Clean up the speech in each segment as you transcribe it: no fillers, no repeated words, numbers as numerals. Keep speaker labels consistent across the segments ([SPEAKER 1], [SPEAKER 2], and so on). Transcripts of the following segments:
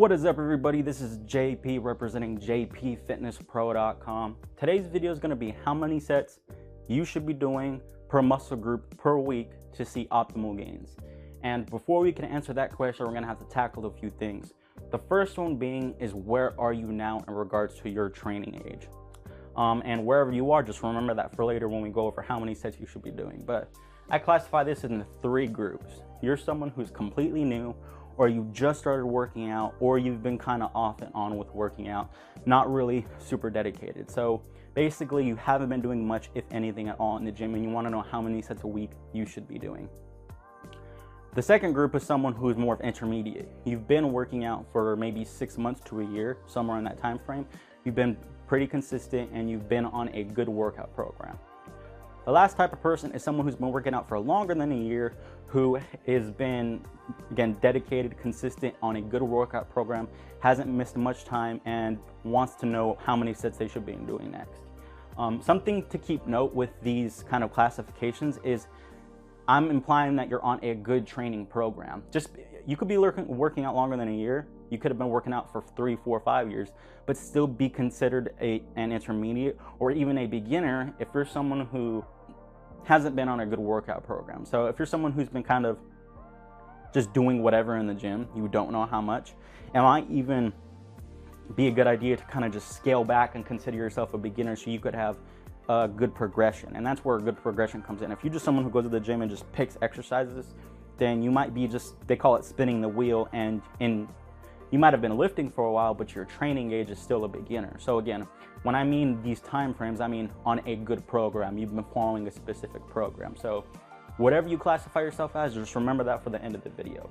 [SPEAKER 1] What is up, everybody? This is JP representing jpfitnesspro.com. Today's video is going to be how many sets you should be doing per muscle group per week to see optimal gains. And before we can answer that question, we're going to have to tackle a few things. The first one being is, where are you now in regards to your training age? And wherever you are, just remember that for later when we go over how many sets you should be doing. But I classify this into three groups. You're someone who's completely new, or you just started working out, or you've been kind of off and on with working out, not really super dedicated. So basically you haven't been doing much, if anything at all, in the gym, and you want to know how many sets a week you should be doing. The second group is someone who is more of intermediate. You've been working out for maybe 6 months to a year, somewhere in that time frame. You've been pretty consistent and you've been on a good workout program. The last type of person is someone who's been working out for longer than a year, who has been, again, dedicated, consistent on a good workout program, hasn't missed much time, and wants to know how many sets they should be doing next. Something to keep note with these kind of classifications is I'm implying that you're on a good training program. You could be working out longer than a year. You could have been working out for 3, 4, 5 years, but still be considered an intermediate or even a beginner if you're someone who hasn't been on a good workout program. So if you're someone who's been kind of just doing whatever in the gym, you don't know how much, it might even be a good idea to kind of just scale back and consider yourself a beginner so you could have a good progression. And that's where a good progression comes in. If you're just someone who goes to the gym and just picks exercises, then you might be they call it spinning the wheel, and you might have been lifting for a while, but your training age is still a beginner. So again, when I mean these time frames, I mean on a good program. You've been following a specific program. So whatever you classify yourself as, just remember that for the end of the video.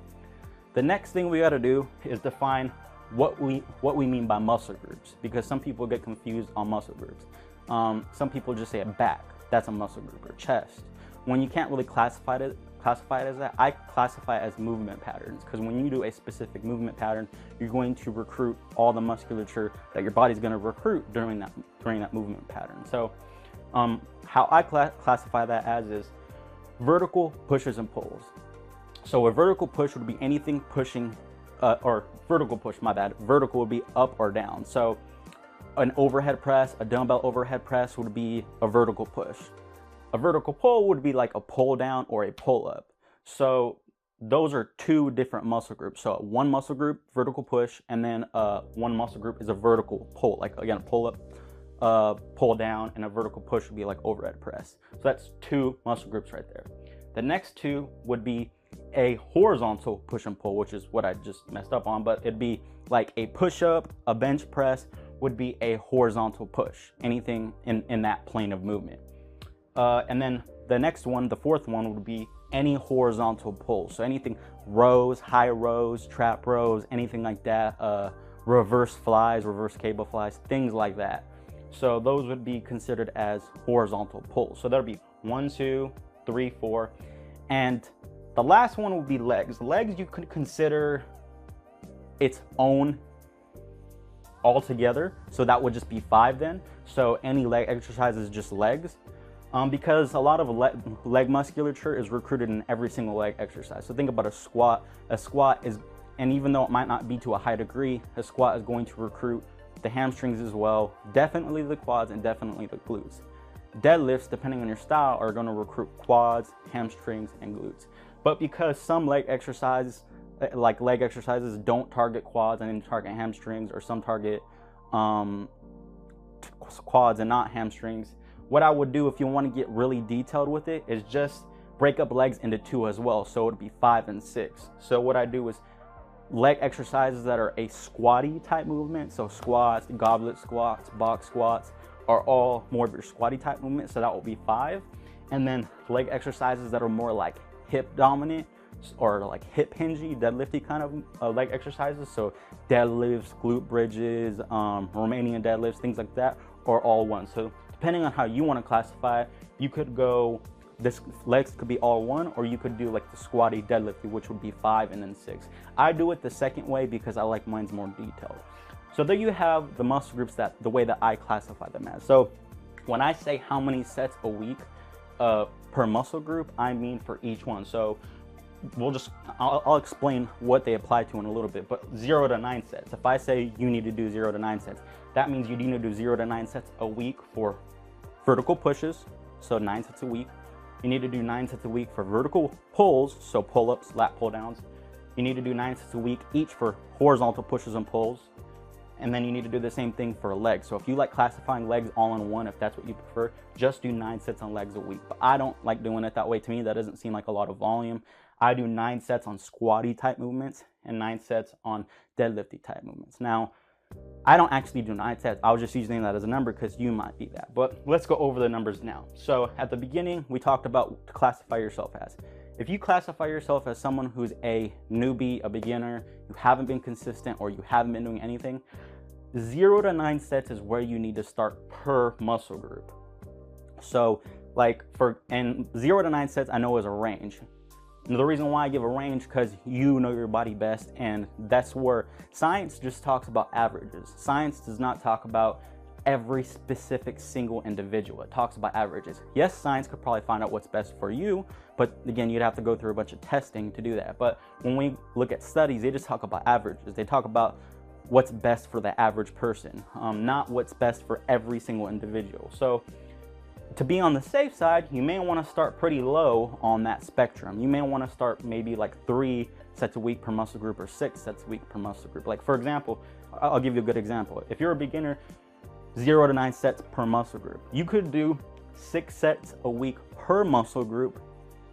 [SPEAKER 1] The next thing we got to do is define what we mean by muscle groups, because some people get confused on muscle groups. Some people just say a back, that's a muscle group, or chest. When you can't really classify it as that, I classify it as movement patterns, because when you do a specific movement pattern, you're going to recruit all the musculature that your body's going to recruit during that movement pattern. So how I classify that as is vertical pushes and pulls. So a vertical push would be anything pushing, or vertical push, my bad. Vertical would be up or down. So an overhead press, a dumbbell overhead press would be a vertical push. A vertical pull would be like a pull down or a pull up. So those are two different muscle groups. So one muscle group, vertical push, and then one muscle group is a vertical pull, like again, a pull up, pull down, and a vertical push would be like overhead press. So that's two muscle groups right there. The next two would be a horizontal push and pull, which is what I just messed up on, but it'd be like a push up, a bench press would be a horizontal push, anything in that plane of movement. And then the next one, the fourth one, would be any horizontal pull. So anything rows, high rows, trap rows, anything like that, reverse flies, reverse cable flies, things like that. So those would be considered as horizontal pulls. So that would be 1, 2, 3, 4. And the last one would be legs. Legs you could consider its own altogether. So that would just be 5 then. So any leg exercise is just legs. Because a lot of leg musculature is recruited in every single leg exercise. So think about a squat. A squat is, and even though it might not be to a high degree, a squat is going to recruit the hamstrings as well, definitely the quads and definitely the glutes. Deadlifts, depending on your style, are going to recruit quads, hamstrings, and glutes. But because some leg exercises, like leg exercises, don't target quads and then target hamstrings, or some target quads and not hamstrings, what I would do if you want to get really detailed with it is just break up legs into 2 as well. So it would be 5 and 6. So what I do is leg exercises that are a squatty type movement. So squats, goblet squats, box squats are all more of your squatty type movement. So that will be 5. And then leg exercises that are more like hip dominant or like hip hingy, deadlifty kind of leg exercises. So deadlifts, glute bridges, Romanian deadlifts, things like that are all 1. So depending on how you want to classify it, you could go, this legs could be all 1, or you could do like the squatty deadlift, which would be 5 and then 6. I do it the second way because I like mine's more detailed. So there you have the muscle groups, the way that I classify them as. So when I say how many sets a week per muscle group, I mean for each one. So I'll explain what they apply to in a little bit, but 0 to 9 sets. If I say you need to do 0 to 9 sets, that means you need to do 0 to 9 sets a week for vertical pushes, so 9 sets a week. You need to do 9 sets a week for vertical pulls, so pull-ups, lat pull-downs. You need to do 9 sets a week each for horizontal pushes and pulls. And then you need to do the same thing for legs. So if you like classifying legs all in one, if that's what you prefer, just do 9 sets on legs a week. But I don't like doing it that way. To me, that doesn't seem like a lot of volume. I do 9 sets on squatty type movements and 9 sets on deadlifty type movements. Now, I don't actually do 9 sets. I was just using that as a number because you might be that. But let's go over the numbers now. So at the beginning, we talked about what to classify yourself as. If you classify yourself as someone who's a newbie, a beginner, you haven't been consistent, or you haven't been doing anything, 0 to 9 sets is where you need to start per muscle group. So like and 0 to 9 sets I know is a range. And the reason why I give a range, because you know your body best, and that's where science just talks about averages. Science does not talk about every specific single individual. It talks about averages. Yes, science could probably find out what's best for you, but again, you'd have to go through a bunch of testing to do that. But when we look at studies, they just talk about averages. They talk about what's best for the average person, not what's best for every single individual. So to be on the safe side, you may want to start pretty low on that spectrum. You may want to start maybe like 3 sets a week per muscle group or 6 sets a week per muscle group. Like for example, I'll give you a good example. If you're a beginner, 0 to 9 sets per muscle group. You could do 6 sets a week per muscle group,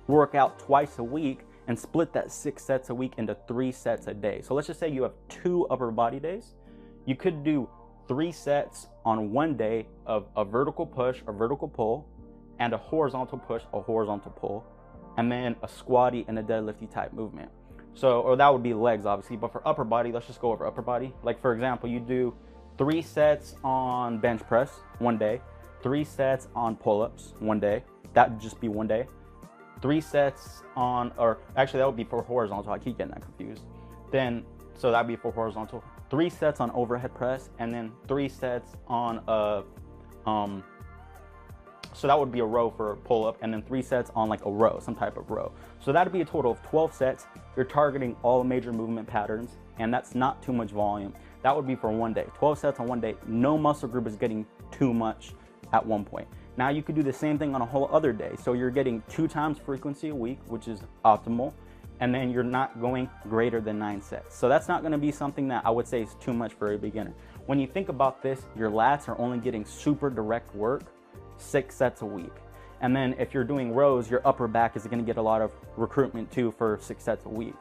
[SPEAKER 1] work out twice a week, and split that 6 sets a week into 3 sets a day. So let's just say you have 2 upper body days. You could do 3 sets on one day of a vertical push, a vertical pull, and a horizontal push, a horizontal pull, and then a squatty and a deadlifty type movement. So, or that would be legs obviously, but for upper body, let's just go over upper body. Like for example, you do 3 sets on bench press one day, 3 sets on pull-ups one day. That would just be one day. 3 sets on, or actually that would be for horizontal. I keep getting that confused. Then, so that'd be for horizontal. 3 sets on overhead press, and then 3 sets on so that would be a row for a pull-up, and then 3 sets on like a row, some type of row. So that'd be a total of 12 sets. You're targeting all major movement patterns, and that's not too much volume. That would be for one day. 12 sets on one day. No muscle group is getting too much at one point. Now you could do the same thing on a whole other day. So you're getting 2 times frequency a week, which is optimal. And then you're not going greater than 9 sets. So that's not gonna be something that I would say is too much for a beginner. When you think about this, your lats are only getting super direct work 6 sets a week. And then if you're doing rows, your upper back is gonna get a lot of recruitment too for 6 sets a week.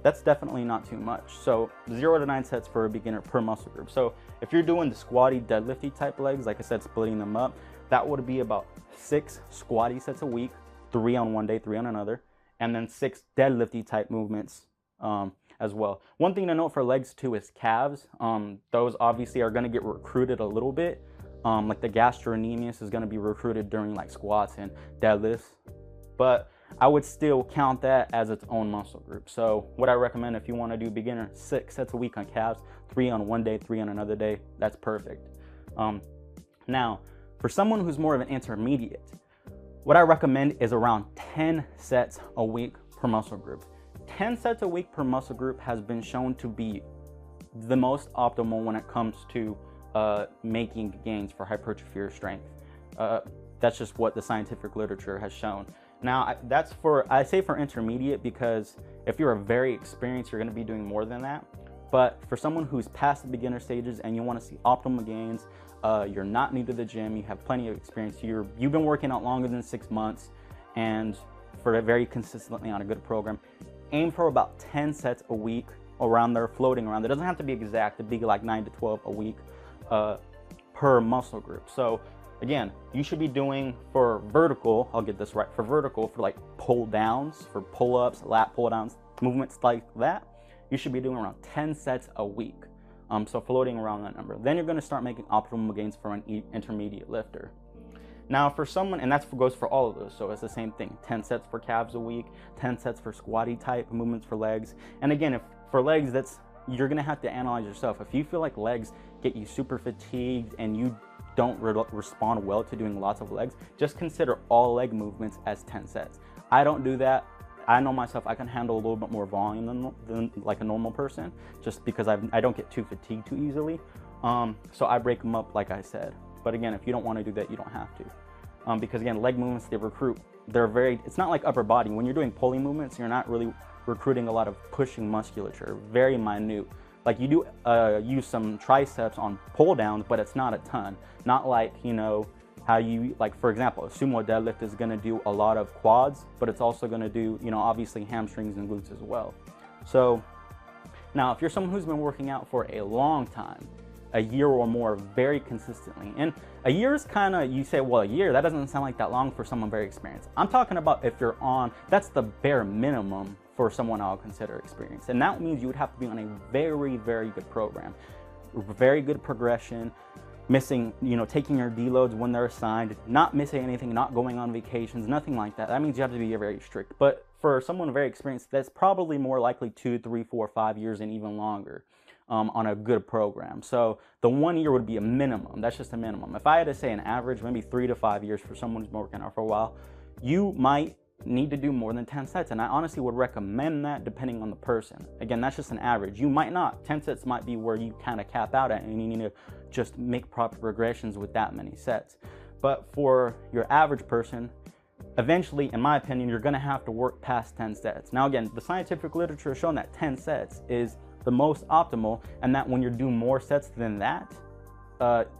[SPEAKER 1] That's definitely not too much. So 0 to 9 sets for a beginner per muscle group. So if you're doing the squatty deadlifty type legs, like I said, splitting them up, that would be about 6 squatty sets a week, 3 on one day, 3 on another, and then 6 deadlifty type movements as well. One thing to note for legs too is calves. Those obviously are gonna get recruited a little bit. Like the gastrocnemius is gonna be recruited during like squats and deadlifts, but I would still count that as its own muscle group. So what I recommend if you want to do beginner, 6 sets a week on calves, 3 on one day, 3 on another day, that's perfect. Now, for someone who's more of an intermediate, what I recommend is around 10 sets a week per muscle group. 10 sets a week per muscle group has been shown to be the most optimal when it comes to making gains for hypertrophy or strength. That's just what the scientific literature has shown. Now, that's I say for intermediate because if you're a very experienced, you're going to be doing more than that. But for someone who's past the beginner stages and you want to see optimal gains, you're not new to the gym, you have plenty of experience, you've been working out longer than 6 months, and for very consistently on a good program, aim for about 10 sets a week around there, floating around. It doesn't have to be exact, it'd be like 9 to 12 a week per muscle group. So again, you should be doing for vertical, I'll get this right, for vertical, for like pull downs, for pull-ups, lat pull downs, movements like that, you should be doing around 10 sets a week. So floating around that number. Then you're gonna start making optimal gains for an intermediate lifter. Now for someone, and that goes for all of those, so it's the same thing, 10 sets for calves a week, 10 sets for squatty type movements for legs. And again, if for legs, you're gonna have to analyze yourself. If you feel like legs get you super fatigued and you don't respond well to doing lots of legs, just consider all leg movements as 10 sets. I don't do that. I know myself, I can handle a little bit more volume than like a normal person, just because I don't get too fatigued too easily. So I break them up, like I said. But again, if you don't want to do that, you don't have to. Because again, leg movements, they recruit, it's not like upper body. When you're doing pulley movements, you're not really recruiting a lot of pushing musculature, very minute. Like you do use some triceps on pull downs, but it's not a ton. Not like, you know, how you, like for example, a sumo deadlift is gonna do a lot of quads, but it's also gonna do, you know, obviously hamstrings and glutes as well. So now if you're someone who's been working out for a long time, a year or more, very consistently, and a year is kind of, you say, well, a year, that doesn't sound like that long for someone very experienced. I'm talking about if you're on, that's the bare minimum for someone I'll consider experienced. And that means you would have to be on a very, very good program, very good progression, missing, you know, taking your deloads when they're assigned, not missing anything, not going on vacations, nothing like that. That means you have to be very strict. But for someone very experienced, that's probably more likely 2, 3, 4, 5 years and even longer on a good program. So the 1 year would be a minimum. That's just a minimum. If I had to say an average, maybe 3 to 5 years for someone who's been working out for a while, you might need to do more than 10 sets. And I honestly would recommend that depending on the person. Again, that's just an average. You might not. 10 sets might be where you kind of cap out at, and you need to just make proper progressions with that many sets. But for your average person, eventually, in my opinion, you're gonna have to work past 10 sets. Now again, the scientific literature has shown that 10 sets is the most optimal, and that when you're doing more sets than that,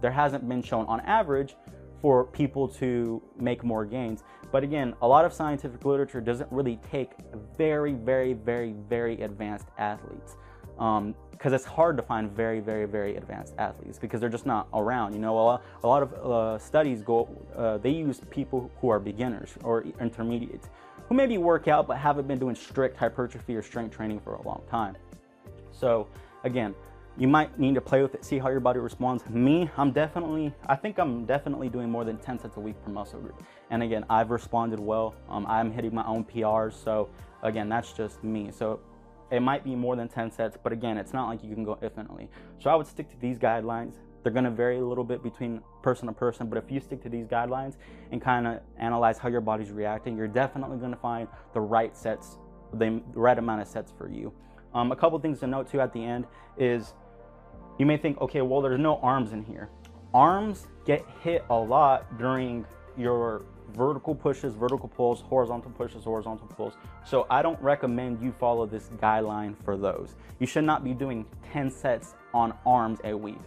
[SPEAKER 1] there hasn't been shown on average for people to make more gains. But again, a lot of scientific literature doesn't really take very, very, very, very advanced athletes, because it's hard to find very, very, very advanced athletes because they're just not around. You know, a lot of studies they use people who are beginners or intermediates, who maybe work out but haven't been doing strict hypertrophy or strength training for a long time. So again, you might need to play with it, see how your body responds. Me, I think I'm definitely doing more than 10 sets a week per muscle group. And again, I've responded well. I'm hitting my own PRs. So again, that's just me. So it might be more than 10 sets, but again, it's not like you can go infinitely. So I would stick to these guidelines. They're gonna vary a little bit between person to person, but if you stick to these guidelines and kind of analyze how your body's reacting, you're definitely gonna find the right sets, the right amount of sets for you. A couple things to note too at the end is, you may think, okay, well, there's no arms in here. Arms get hit a lot during your vertical pushes, vertical pulls, horizontal pushes, horizontal pulls. So I don't recommend you follow this guideline for those. You should not be doing 10 sets on arms a week.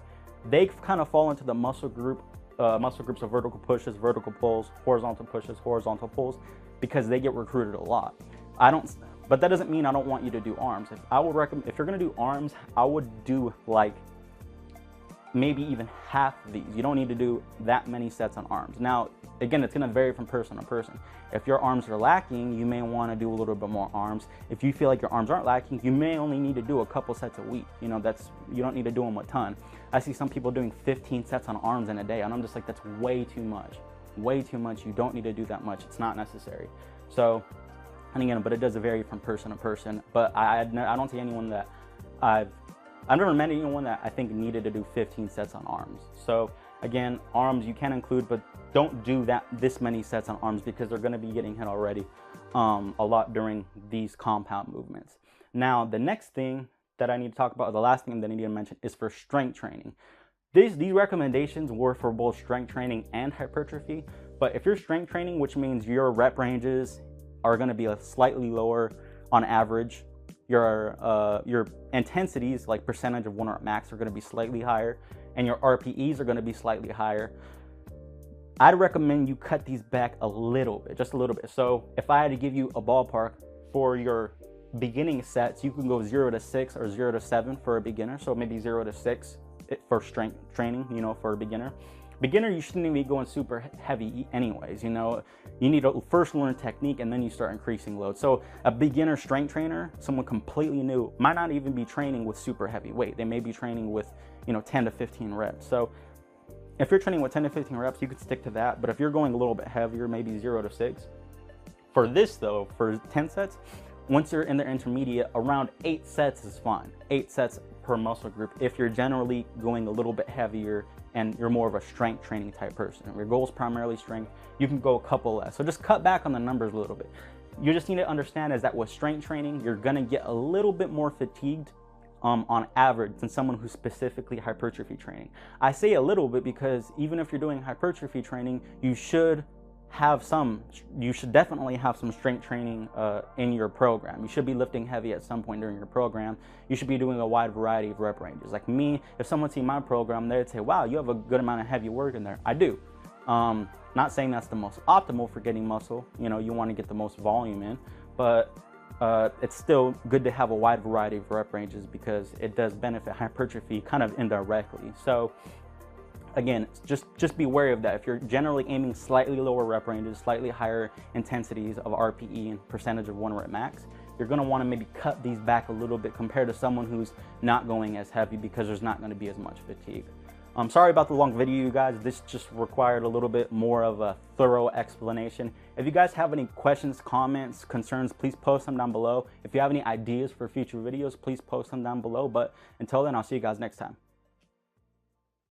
[SPEAKER 1] They kind of fall into the muscle groups of vertical pushes, vertical pulls, horizontal pushes, horizontal pulls, because they get recruited a lot. But that doesn't mean I don't want you to do arms. If you're gonna do arms, I would do like maybe even half of these. You don't need to do that many sets on arms. Now, again, it's gonna vary from person to person. If your arms are lacking, you may wanna do a little bit more arms. If you feel like your arms aren't lacking, you may only need to do a couple sets a week. You know, you don't need to do them a ton. I see some people doing 15 sets on arms in a day, and I'm just like, that's way too much. Way too much. You don't need to do that much. It's not necessary. So, and again, but it does vary from person to person. But I don't see anyone that I've never met anyone that I think needed to do 15 sets on arms. So again, arms you can include, but don't do this many sets on arms because they're going to be getting hit already a lot during these compound movements. Now, the next thing that I need to talk about, or the last thing that I need to mention, is for strength training. These recommendations were for both strength training and hypertrophy. But if you're strength training, which means your rep ranges are going to be slightly lower on average, your intensities, like percentage of 1 rep max, are going to be slightly higher, and your RPEs are going to be slightly higher, I'd recommend you cut these back a little bit, just a little bit. So if I had to give you a ballpark for your beginning sets, you can go 0 to 6 or 0 to 7 for a beginner. So maybe 0 to 6 for strength training, you know, for a beginner. Beginner, you shouldn't even be going super heavy anyways. You know, you need to first learn technique and then you start increasing load. So a beginner strength trainer, someone completely new, might not even be training with super heavy weight. They may be training with, you know, 10 to 15 reps. So if you're training with 10 to 15 reps, you could stick to that. But if you're going a little bit heavier, maybe 0 to 6. For this though, for 10 sets, once you're in the intermediate, around 8 sets is fine. 8 sets per muscle group if you're generally going a little bit heavier and you're more of a strength training type person. If your goal is primarily strength, you can go a couple less. So just cut back on the numbers a little bit. you just need to understand is that with strength training, you're gonna get a little bit more fatigued on average than someone who's specifically hypertrophy training. I say a little bit because even if you're doing hypertrophy training, you should definitely have some strength training in your program. You should be lifting heavy at some point during your program. You should be doing a wide variety of rep ranges. Like me, if someone see my program, they'd say, wow, you have a good amount of heavy work in there. I do. Not saying that's the most optimal for getting muscle. You know, you want to get the most volume in, but it's still good to have a wide variety of rep ranges because it does benefit hypertrophy kind of indirectly. So again, just be wary of that. If you're generally aiming slightly lower rep ranges, slightly higher intensities of RPE and percentage of 1 rep max, you're going to want to maybe cut these back a little bit compared to someone who's not going as heavy because there's not going to be as much fatigue. I'm sorry about the long video, you guys. This just required a little bit more of a thorough explanation. If you guys have any questions, comments, concerns, please post them down below. If you have any ideas for future videos, please post them down below. But until then, I'll see you guys next time.